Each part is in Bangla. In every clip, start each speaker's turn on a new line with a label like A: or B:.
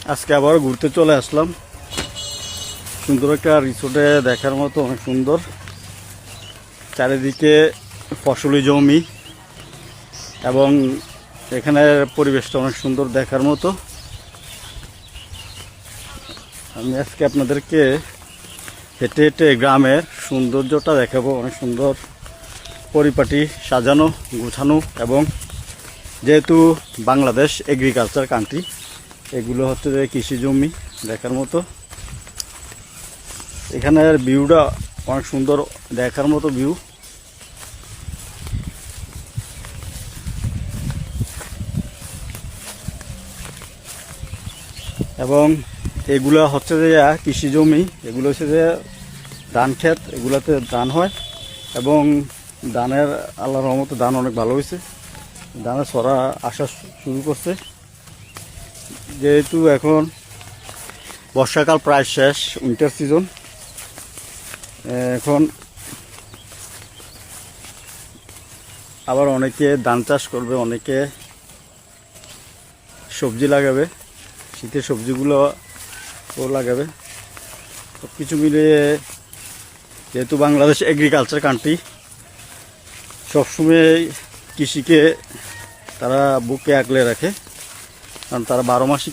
A: আজকে আবার ঘুরতে চলে আসলাম। সুন্দর একটা রিসোর্টে, দেখার মতো অনেক সুন্দর। চারিদিকে ফসলি জমি এবং এখানের পরিবেশটা অনেক সুন্দর দেখার মতো। আমি আজকে আপনাদেরকে হেঁটে হেঁটে গ্রামের সৌন্দর্যটা দেখাবো। অনেক সুন্দর পরিপাটি, সাজানো, গোছানো, এবং যেহেতু বাংলাদেশ এগ্রিকালচার কান্ট্রি, এগুলো হচ্ছে যে কৃষি জমি দেখার মতো। এখানের ভিউটা অনেক সুন্দর, দেখার মতো ভিউ। এবং এগুলো হচ্ছে যে কৃষি জমি, এগুলো হচ্ছে যে ধান ক্ষেত, এগুলোতে ধান হয় এবং ধানের আল্লাহর রহমতে ধান অনেক ভালো হয়েছে। ধানের ছড়া আসা শুরু করছে। যেহেতু এখন বর্ষাকাল প্রায় শেষ, উইন্টার সিজন, এখন আবার অনেকে ধান চাষ করবে, অনেকে সবজি লাগাবে, শীতের সবজিগুলো লাগাবে। সব কিছু মিলিয়ে যেহেতু বাংলাদেশ এগ্রিকালচার কান্ট্রি, সবসময় কৃষিকে তারা বুকে আগলে রাখে, কারণ তারা 12 মাসই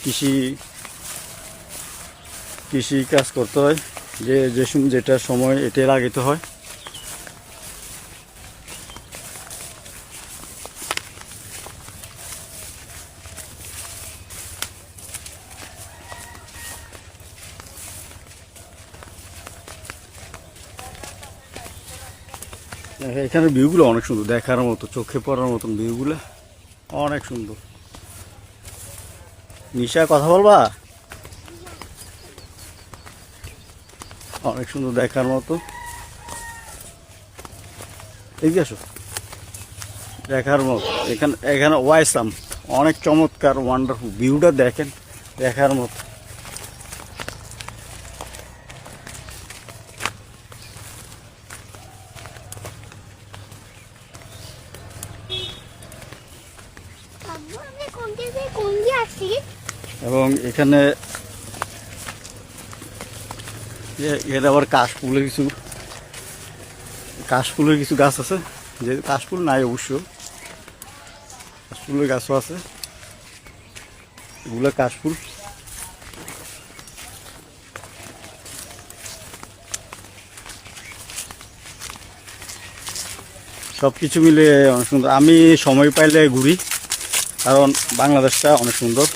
A: কৃষি কাজ করতে হয়। যেটা সময় এটাই লাগাইতে হয়। এখানের ভিউগুলো অনেক সুন্দর, দেখার মতো, চোখে পড়ার মতন ভিউগুলো অনেক সুন্দর। নিশা কথা বলবা? অনেক সুন্দর, দেখার মতো। এগিয়ে আসো, দেখার মতো। এখানে ওয়াইসাম অনেক চমৎকার, ওয়ান্ডারফুল ভিউটা দেখেন, দেখার মতো। এবং এখানে আবার কাশফুলের কিছু গাছ আছে। যে কাশফুল নাই অবশ্য, কাশফুলের গাছও আছে। এগুলো কাশফুল। সব কিছু মিলে অনেক সুন্দর। আমি সময় পাইলে ঘুরি, কারণ বাংলাদেশটা অনেক সুন্দর।